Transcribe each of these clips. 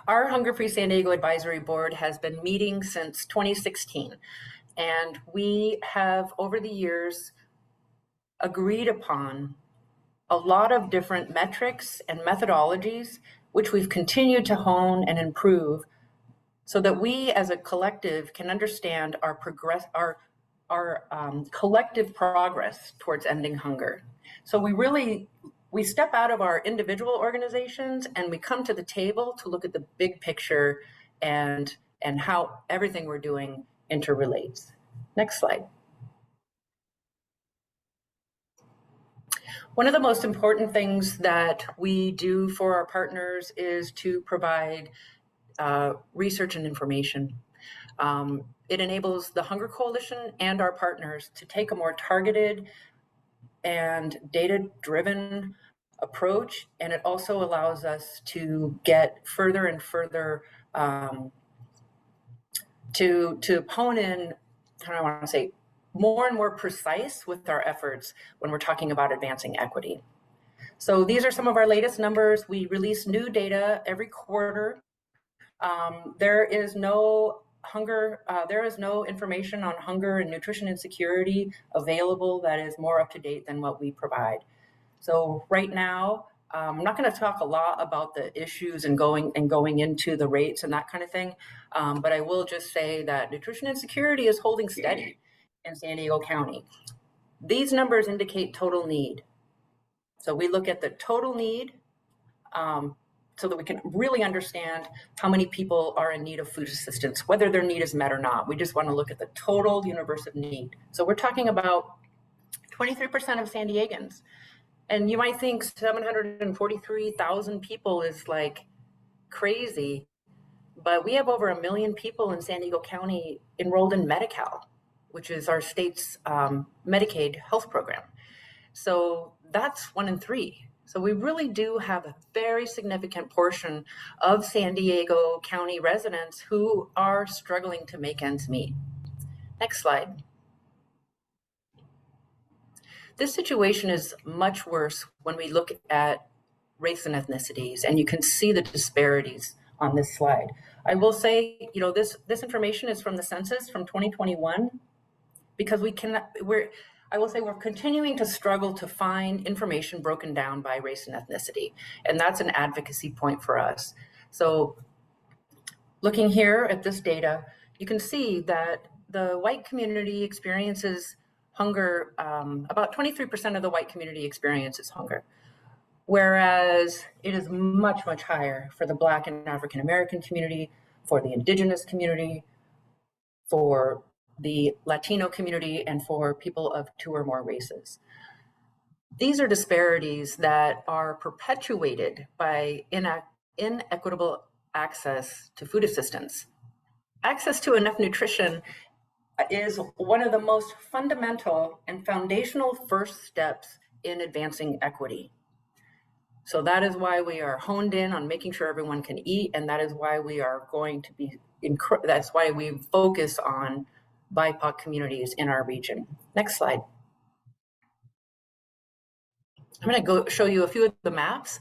Our Hunger Free San Diego Advisory Board has been meeting since 2016, and we have, over the years, agreed upon a lot of different metrics and methodologies, which we've continued to hone and improve so that we as a collective can understand our collective progress towards ending hunger. So we step out of our individual organizations and we come to the table to look at the big picture and how everything we're doing interrelates. Next slide. One of the most important things that we do for our partners is to provide research and information. It enables the Hunger Coalition and our partners to take a more targeted and data-driven approach, and it also allows us to get further and further to hone in, how do I want to say, more and more precise with our efforts when we're talking about advancing equity. So these are some of our latest numbers. We release new data every quarter. There is no information on hunger and nutrition insecurity available that is more up to date than what we provide. So right now, I'm not going to talk a lot about the issues and going into the rates and that kind of thing, but I will just say that nutrition insecurity is holding steady in San Diego County. These numbers indicate total need. So we look at the total need so that we can really understand how many people are in need of food assistance, whether their need is met or not. We just want to look at the total universe of need. So we're talking about 23% of San Diegans. And you might think 743,000 people is like crazy, but we have over 1 million people in San Diego County enrolled in Medi-Cal, which is our state's Medicaid health program. So that's 1 in 3. So we really do have a very significant portion of San Diego County residents who are struggling to make ends meet. Next slide. This situation is much worse when we look at race and ethnicities, and you can see the disparities on this slide. I will say, this information is from the census from 2021, because I will say we're continuing to struggle to find information broken down by race and ethnicity, and that's an advocacy point for us. So looking here at this data, you can see that the white community experiences hunger, about 23% of the white community experiences hunger, whereas it is much, much higher for the Black and African American community, for the Indigenous community, for the Latino community, and for people of 2 or more races. These are disparities that are perpetuated by inequitable access to food assistance. Access to enough nutrition is one of the most fundamental and foundational first steps in advancing equity. So that is why we are honed in on making sure everyone can eat, and that is why we are going to be, that's why we focus on BIPOC communities in our region. Next slide. I'm going to go show you a few of the maps.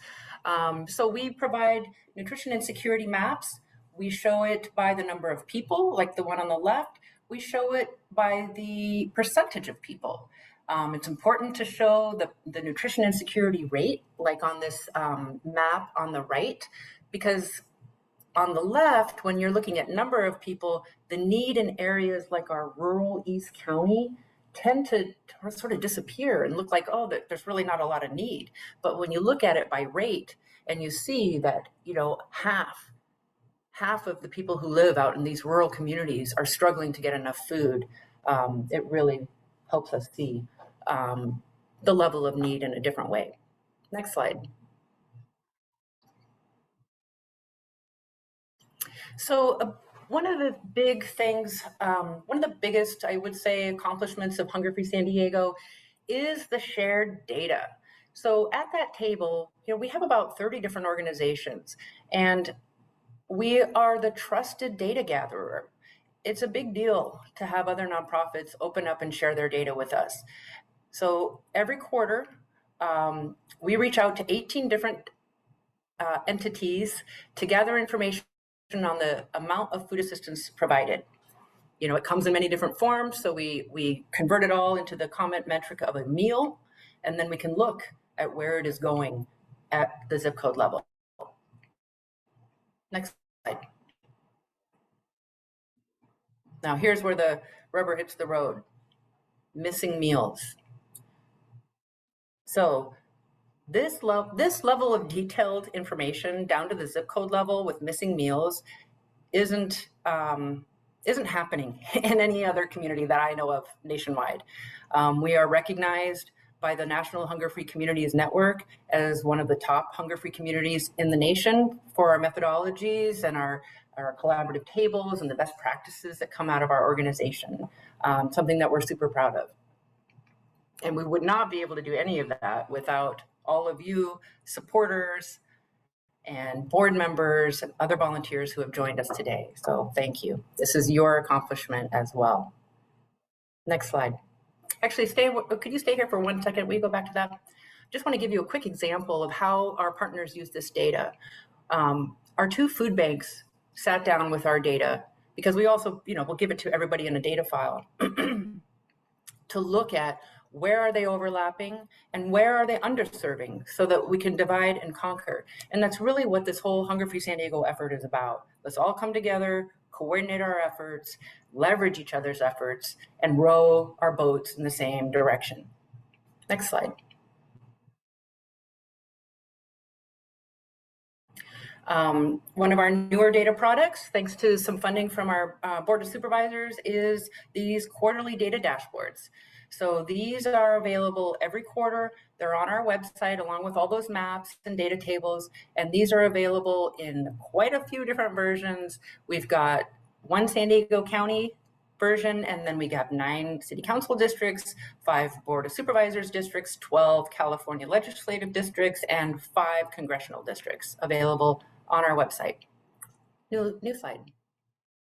So we provide nutrition insecurity maps. We show it by the number of people, like the one on the left. We show it by the percentage of people. It's important to show the nutrition insecurity rate, like on this map on the right, because on the left, when you're looking at number of people, the need in areas like our rural East County tend to sort of disappear and look like, oh, there's really not a lot of need. But when you look at it by rate and you see that, half of the people who live out in these rural communities are struggling to get enough food, it really helps us see the level of need in a different way. Next slide. So one of the big things, one of the biggest, I would say, accomplishments of Hunger Free San Diego is the shared data. So at that table, we have about 30 different organizations, and we are the trusted data gatherer. It's a big deal to have other nonprofits open up and share their data with us. So every quarter, we reach out to 18 different entities to gather information on the amount of food assistance provided. You know, it comes in many different forms, so we convert it all into the comment metric of a meal, and then we can look at where it is going at the zip code level. Next slide. Now here's where the rubber hits the road. Missing meals. So this level of detailed information down to the zip code level with missing meals isn't happening in any other community that I know of nationwide. We are recognized by the National Hunger-Free Communities Network as one of the top hunger-free communities in the nation for our methodologies and our collaborative tables and the best practices that come out of our organization, something that we're super proud of. And we would not be able to do any of that without all of you supporters and board members and other volunteers who have joined us today. So thank you. This is your accomplishment as well. Next slide. Actually, could you stay here for 1 second? Will you go back to that? Just want to give you a quick example of how our partners use this data. Our 2 food banks sat down with our data, because we also, we'll give it to everybody in a data file to look at where are they overlapping and where are they underserving, so that we can divide and conquer. And that's really what this whole Hunger Free San Diego effort is about. Let's all come together, coordinate our efforts, leverage each other's efforts, and row our boats in the same direction. Next slide. One of our newer data products, thanks to some funding from our Board of Supervisors, is these quarterly data dashboards. So these are available every quarter. They're on our website along with all those maps and data tables. And these are available in quite a few different versions. We've got 1 San Diego County version, and then we got 9 city council districts, 5 Board of Supervisors districts, 12 California legislative districts, and 5 congressional districts available on our website. New slide.